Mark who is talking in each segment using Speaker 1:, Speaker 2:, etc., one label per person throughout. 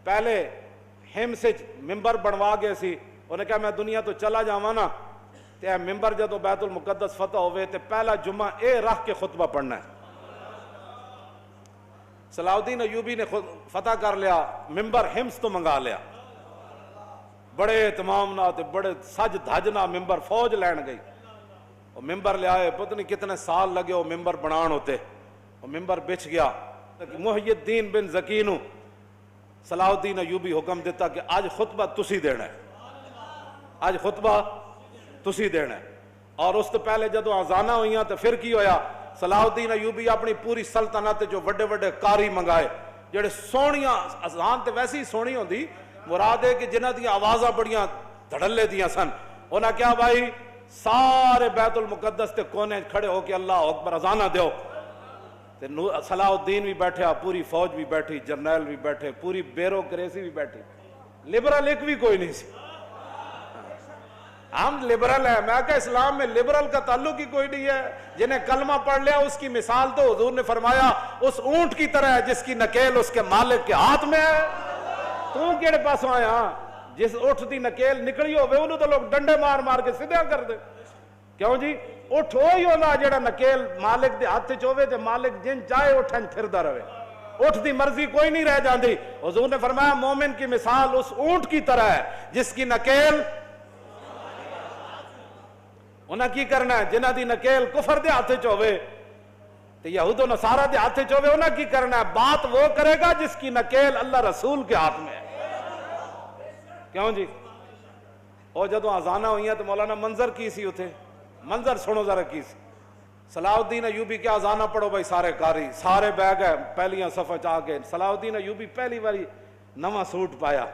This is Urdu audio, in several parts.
Speaker 1: پہلے ہم سے ممبر بنوا گئے سی، انہیں کہا میں دنیا تو چلا جاواں نا تے اے ممبر جدو بیت المقدس فتح ہوئے تے پہلا جمعہ اے رکھ کے خطبہ پڑھنا ہے۔ صلاح الدین ایوبی نے فتح کر لیا، ممبر ہمس تو منگا لیا، بڑے اہتمام نہ بڑے سج دھج نہ ممبر فوج لین گئی، وہ ممبر لے آئے، پتہ نہیں کتنے سال لگے وہ ممبر بنان ہوتے، وہ ممبر بچ گیا۔ محی الدین بن زکی نو صلاح الدین ایوبی حکم دیتا کہ آج خطبہ تسی دینا ہے، آج خطبہ تسی دینا ہے۔ اور اس تو پہلے جدو آزانہ ہوئیاں تو پھر کی ہویا، صلاح الدین ایوبی اپنی پوری سلطنت جو وڈے وڈے قاری منگائے جڑے سونیاں، اذان تے ویسی ہی سونی ہوندی، مراد ہے کہ جنہ دی آوازاں بڑیاں دھڑلے دیاں سن، انہاں کیا بھائی سارے بیت المقدس تے کونے کھڑے ہو کے اللہ اکبر اذانہ دیو۔ تے صلاح الدین بھی بیٹھا، پوری فوج بھی بیٹھی، جرنیل بھی بیٹھے، پوری بیوروکریسی بھی بیٹھی، لبرل ایک بھی کوئی نہیں سی۔ ہم لبرل ہیں، میں کہا اسلام میں لبرل کا تعلق ہی کوئی نہیں ہے، جنہیں کلمہ پڑھ لیا اس کی مثال تو حضور نے فرمایا اس اونٹ کی طرح ہے جس کی نکیل اس کے مالک کے ہاتھ میں ہے۔ تو کیڑے پاسوں آیا، جس اٹھ دی نکیل نکلی ہوئے انہوں تو لوگ ڈنڈے مار مار کے سدھا کر دے، کیوں جی اٹھ وہی ہونا جڑا نکیل مالک دے ہاتھ چوے تے مالک جن چاہے اٹھن پھردا رہے، اٹھ دی مرضی کوئی نہیں رہ جاندی۔ حضور نے فرمایا مومن کی مثال اس اونٹ کی طرح ہے جس کی نکیل، انہاں کی کرنا ہے جنہ دی نکیل کفر دے ہاتھ چوے تے یہود و نصارہ دے ہاتھ چوے، انہاں کی کرنا ہے بات وہ کرے گا جس کی نکیل اللہ رسول کے ہاتھ میں ہے، کیوں جی۔ اور جدو آزانہ ہوئی ہیں تو مولانا منظر کی سی اتھے، منظر سنو ذرا کی سی، صلاح الدین ایوبی کے آزانہ پڑھو بھائی، سارے کاری سارے بیگ ہے پہلیاں صفحہ چاہ کے، صلاح الدین ایوبی پہلی باری نواں سوٹ پایا،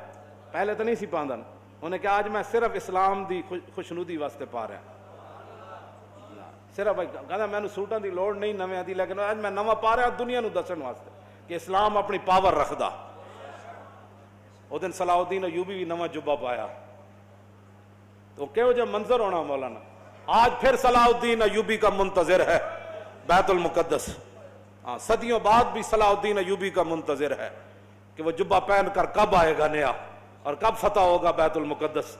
Speaker 1: پہلے تو نہیں سی پاندن، انہیں کہا آج میں صرف اسلام دی خوشنودی واسطے پا رہا، صرف کہنا میں نے سوٹاں دی لوڑ نہیں نویں دی، لیکن آج میں نواں پا رہا دنیا نو دسن واسطے کہ اسلام اپنی پاور رکھدا۔ وہ دن صلاح الدین ایوبی بھی نواں جبہ پایا، تو کہو جو منظر ہونا مولانا، آج پھر صلاح الدین ایوبی کا منتظر ہے بیت المقدس، صدیوں بعد بھی صلاح الدین ایوبی کا منتظر ہے کہ وہ جبہ پہن کر کب آئے گا نیا اور کب فتح ہوگا بیت المقدس۔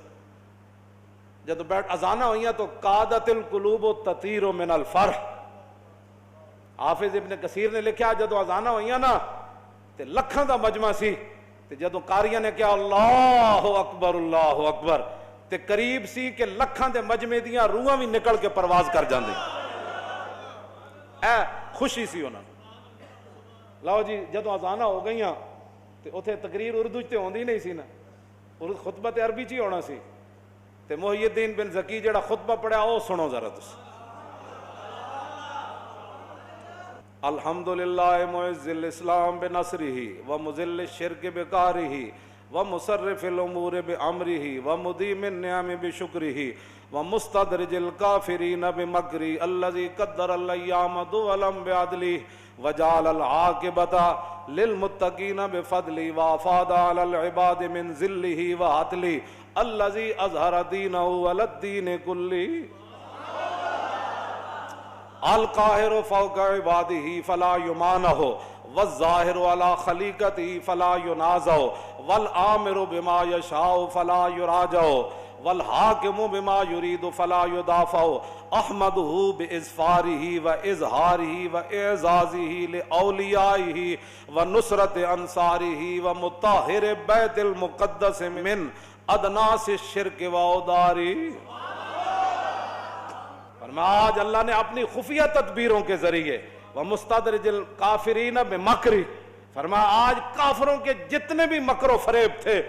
Speaker 1: جب بیٹھ اذانہ ہوئیاں تو قادت القلوب تطیر من الفرح، حافظ ابن کثیر نے لکھا جدو اذانہ ہوئیاں نا تے لکھاں دا مجمع سی، تے جدو قاریاں نے کہا اللہ اکبر اللہ اکبر تے قریب سی کہ لکھاں دے مجمع دیاں روحاں بھی نکل کے پرواز کر جاندی، اے خوشی سی انہاں۔ لاؤ جی جدو اذانہ ہو گئیاں تے اتھے تقریر اردو تے ہوندی نہیں سی نا، خطبہ تے عربی چ ہی ہونا سی، تے محی الدین بن زکی جڑا خطبہ پڑھا او سنو ذرا تس۔ الحمدللہ معز الاسلام بنصرہ ومذل الشرک بقارہ ومصرف الامور بامرہ ومدیم النعم بشکرہ ومستدرج الکافرین بمکرہ الذی قدر الایام دولا بعدلہ وجعل العاقبۃ للمتقین بفضلہ وافاض علی العباد من ذلہ وعدلہ الذی اظہر دینہ علی الدین کلہ القاہر فوق عبادہ فلا یمانہ والظاہر علی خلیقتہ فلا ینازع والآمر بما یشاء فلا یراجع والحاکم بما یرید فلا یدافع احمدہ باظفارہ واظہارہ واعزازہ لاولیائہ ونصرت انصارہ ومطہر بیت المقدس من ادناس الشرک واودارہ۔ آج اللہ نے اپنی خفیہ تدبیروں کے ذریعے وَمُسْتَدْرِجِ الْكَافِرِينَ بِمَكْرِ فرمایا آج کافروں کے جتنے بھی مکر و فریب تھے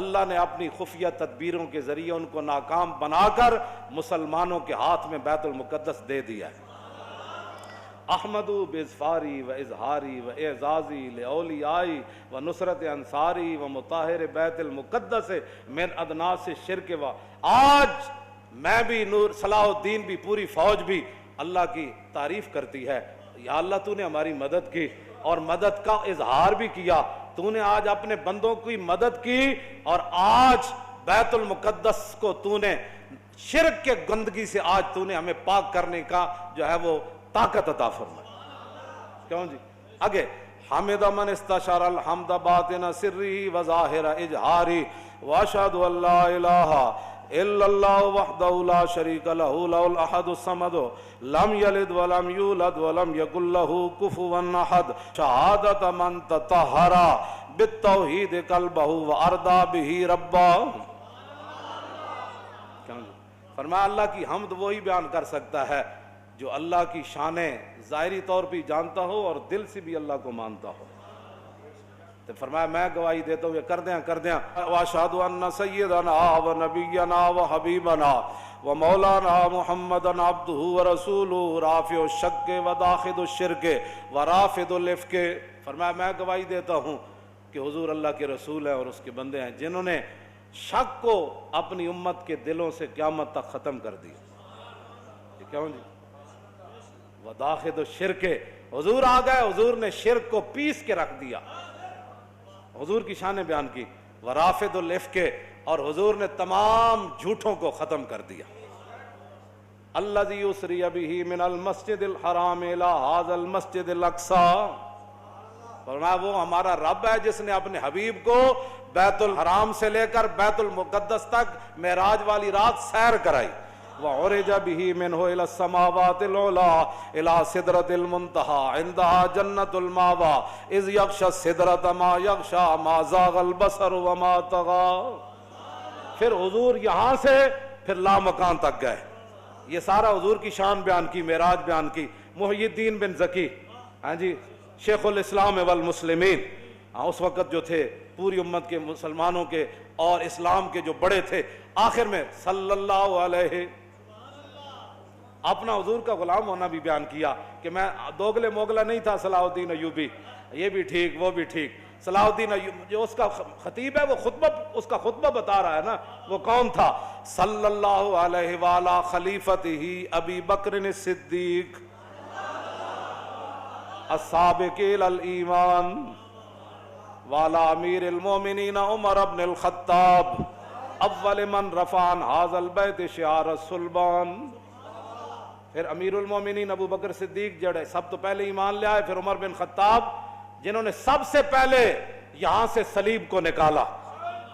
Speaker 1: اللہ نے اپنی خفیہ تدبیروں کے ذریعے ان کو ناکام بنا کر مسلمانوں کے ہاتھ میں بیت المقدس دے دیا ہے۔ احمدو باظفاری و اظہاری و اعزازی لاولیائی و نصرت انصاری و مطہر بیت المقدس من ادناس الشرک و آج میں بھی نور صلاح الدین بھی پوری فوج بھی اللہ کی تعریف کرتی ہے، یا اللہ تو نے ہماری مدد کی اور مدد کا اظہار بھی کیا، تو نے آج اپنے بندوں کی مدد کی اور آج بیت المقدس کو تو نے شرک کے گندگی سے آج تو نے ہمیں پاک کرنے کا جو ہے وہ طاقت عطا فرمائی، کیوں جی۔ آگے حمد من استشار الحمد باطن سری و ظاہر اجہاری واشہد ان لا الہ الا اللہ وحدہ لا شریک لہ لہ الاحد الصمد لم یلد ولم یولد ولم یکن لہ کفوا احد شہادت من تطہر بالتوحید قلبہ وارضا بہ ربا. فرمایا اللہ کی حمد وہی بیان کر سکتا ہے جو اللہ کی شانیں ظاہری طور پہ جانتا ہو اور دل سے بھی اللہ کو مانتا ہو. تو فرمایا میں گواہی دیتا ہوں یہ کر دیں واشہد ان سیدنا و نبینا و حبیبنا و مولانا محمدن عبدہ و رسولہ رافع الشک و داخل الشرک و رافض الافک. فرمایا میں گواہی دیتا ہوں کہ حضور اللہ کے رسول ہیں اور اس کے بندے ہیں جنہوں نے شک کو اپنی امت کے دلوں سے قیامت تک ختم کر دیا. یہ کیوں جی؟ وداخل الشرک، حضور آ گئے، حضور نے شرک کو پیس کے رکھ دیا، حضور کی شانیں بیان کی. ورافض الافک، اور حضور نے تمام جھوٹوں کو ختم کر دیا. الذی اسری بہ من المسجد الحرام الی ھذا المسجد الاقصی. فرمایا وہ ہمارا رب ہے جس نے اپنے حبیب کو بیت الحرام سے لے کر بیت المقدس تک معراج والی رات سیر کرائی. وعرج به منه الى السماوات العلى الى سدرۃ المنتہى عندها جنۃ المأوى اذ یغشى السدرۃ ما یغشى ما زاغ البصر وما طغى. پھر حضور یہاں سے پھر لامکان تک گئے. یہ سارا حضور کی شان بیان کی، معراج بیان کی. محی الدین بن زکی، ہاں جی، شیخ الاسلام والمسلمین، اس وقت جو تھے پوری امت کے مسلمانوں کے اور اسلام کے جو بڑے تھے، آخر میں صلی اللہ علیہ اپنا حضور کا غلام ہونا بھی بیان کیا کہ میں دوگلے موگلا نہیں تھا. صلاح الدین ایوبی، یہ بھی ٹھیک وہ بھی ٹھیک. صلاح الدین ایوبی جو اس کا خطیب ہے، وہ اس کا خطبہ بتا رہا ہے نا، وہ کون تھا؟ صلی اللہ علیہ وعلی خلیفتہ ابی بکر الصدیق السابق الی الایمان وعلی امیر المومنین عمر بن الخطاب اول من رفع عن ھذا البیت شعار الصلبان. پھر امیر المومنین ابو بکر صدیق جڑے سب تو پہلے ایمان لے آئے، پھر عمر بن خطاب جنہوں نے سب سے پہلے یہاں سے صلیب کو نکالا.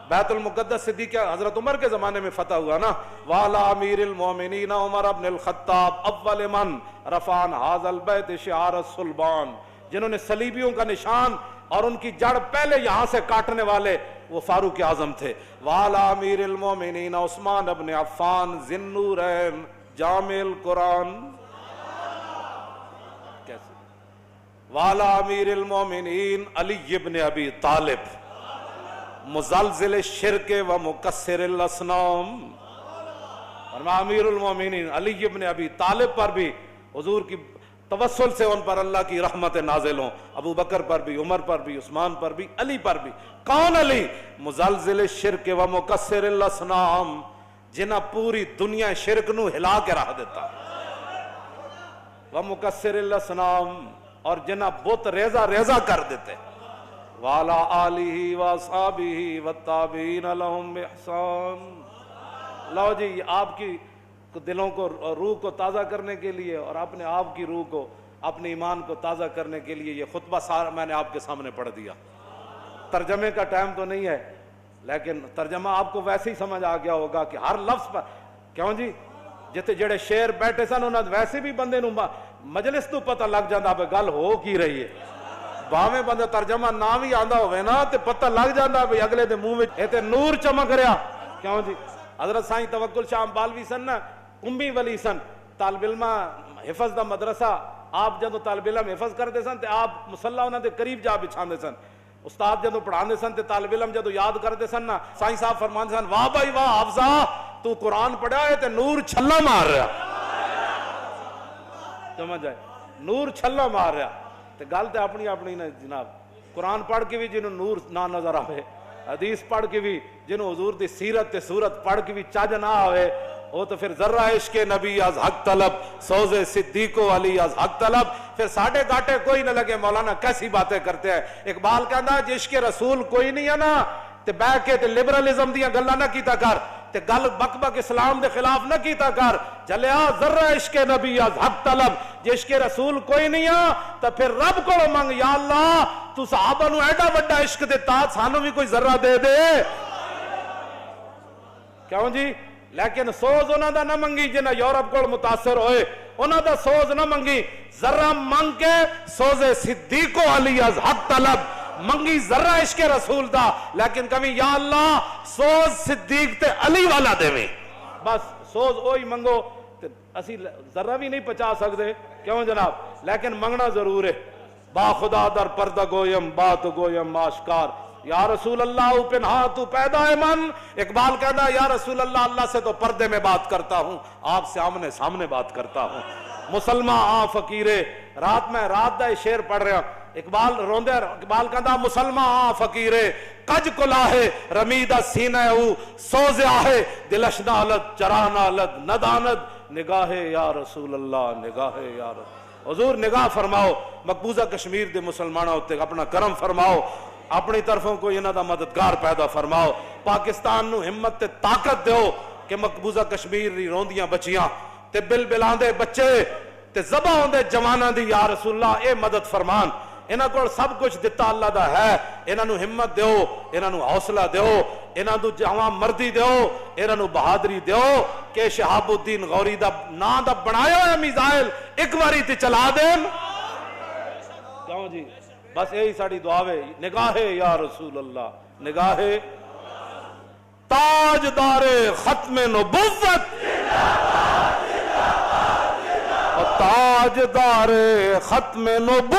Speaker 1: بیت المقدس صدیق حضرت عمر کے زمانے میں فتح ہوا نا. وعلی امیر المومنین عمر بن الخطاب اول من رفع عن ھذا البیت شعار الصلبان، جنہوں نے صلیبیوں کا نشان اور ان کی جڑ پہلے یہاں سے کاٹنے والے وہ فاروق اعظم تھے. وعلی امیر المومنین عثمان بن عفان ذی النورین جامع القرآن. کیسے؟ وعلی امیر المومنین علی بن ابی طالب مزلزل الشرک و مکسر الاصنام. فرمایا امیر المومنین علی بن ابی طالب پر بھی حضور کی توسل سے ان پر اللہ کی رحمت نازل ہوں. ابو بکر پر بھی، عمر پر بھی، عثمان پر بھی، علی پر بھی. کون علی؟ مزلزل الشرک و مکسر الاصنام، جنہ پوری دنیا شرک نو ہلا کے رکھ دیتا. و مکسر الاصنام، اور جنہ بت ریزہ ریزہ کر دیتے. وعلی آلہ و اصحابہ والتابعین لہم بإحسان. لو جی آپ کی دلوں کو، روح کو تازہ کرنے کے لیے اور اپنے آپ کی روح کو، اپنے ایمان کو تازہ کرنے کے لیے یہ خطبہ سارا میں نے آپ کے سامنے پڑھ دیا. ترجمے کا ٹائم تو نہیں ہے، لیکن ترجمہ آپ کو ویسے ہی سمجھ آ گیا ہوگا کہ ہر لفظ پر کیوں جی جتے جڑے شیر بیٹھے سن انہاں ویسے بھی بندے نو مجلس تو پتہ لگ جاندا پہ گل ہو کی رہی ہے. باویں بندہ ترجمہ نہ بھی آندا ہوئے نا تے پتہ لگ جاندا بھی اگلے دے منہ وچ اے تے نور چمک رہا. کیوں جی حضرت سائیں توکل شاہ بالوی سن نا، امی ولی سن، طالب علم حفظ دا مدرسہ. آپ جدو طالب علم حفظ کرتے سن تے آپ مصلی انہاں دے قریب جا بچھاندے سن. استاد جدو پڑھاندے سن تے طالب علم جدو یاد کرتے سن نا، سائیں صاحب فرماندے سن واہ بھائی واہ حافظہ تو قرآن پڑھا ہے تے نور چھلا مار رہا. سمجھ آئے؟ نور چھلا مار رہا. تے گل تے اپنی اپنی نا جناب. قرآن پڑھ کے بھی جنہوں نور نہ نظر آئے، حدیث پڑھ کے بھی جنہوں حضور دی سیرت تے صورت پڑھ کے بھی چج نہ آئے، وہ تو پھر ذرہ عشق نبی از حق طلب، سوز صدیق و علی از حق طلب. پھر ساڑھے گاٹے کوئی نہ لگے مولانا کیسی باتیں کرتے ہیں. اقبال کہندا عشق رسول کوئی نہیں ہے نا تے بہ کے تے لبرلزم دیاں گلاں نہ کیتا کر، تے گل بک بک اسلام دے خلاف نہ کیتا کر. جلیا ذرہ عشق نبی از حق طلب، جے عشق رسول کوئی نہیں ہے تو پھر رب کو منگ یا اللہ تو صحابہ نو ایڈا وڈا عشق دیتا سانو بھی کوئی ذرہ دے دے کیوں جی لیکن سوز انہاں دا نہ منگی جنہ یورپ کو متاثر ہوئے انہاں دا سوز نہ منگی ذرہ منگ کے سوز صدیق و علی از حق طلب منگی ذرہ عشق رسول دا لیکن کبھی یا اللہ سوز صدیق تے علی والا دے میں بس سوز اوہی منگو اسی ذرہ بھی نہیں پچا سکتے کیوں جناب لیکن منگنا ضرور ہے با خدا در پردہ گویم بات گویم آشکار یا رسول اللہ پنہا تو پیدا ہے من اقبال کہتا ہے یا رسول اللہ اللہ سے تو پردے میں بات کرتا ہوں آپ سے آمنے سامنے بات کرتا ہوں مسلمان آن فقیرے رات میں رات دا شعر پڑھ رہا اقبال روندے اقبال کہتا مسلمان آن فقیرے کج کلاہے رمیدہ سینہ او سوز آہے دلش نالت چرا نالت ندانت نگاہ یا رسول اللہ نگاہ یا رسول حضور نگاہ فرماؤ مقبوضہ کشمیر دے مسلمانہ ہوتے اپنا کرم فرماؤ اپنی طرفوں کو انہاں دا مددگار پیدا فرماؤ پاکستان نو ہمت تے طاقت دیو کہ مقبوضہ کشمیر دی روندیاں بچیاں تے بل بلاندے بچے تے ذبح ہوندے جواناں دی یا رسول اللہ اے مدد فرمان انہاں کو سب کچھ دتا اللہ دا ہے انہاں نو ہمت دیو انہاں نو حوصلہ دیو انہاں نو جوان مردی دیو انہاں نو بہادری دیو کہ شہاب الدین غوری دا نا دا بنایا ہے میزائل ایک باری تے چلا دین کیوں جی بس یہی ساڑی دعا ہے نگاہ یا رسول اللہ نگاہ تاجدار ختم نبوت تاجدار ختم نبوت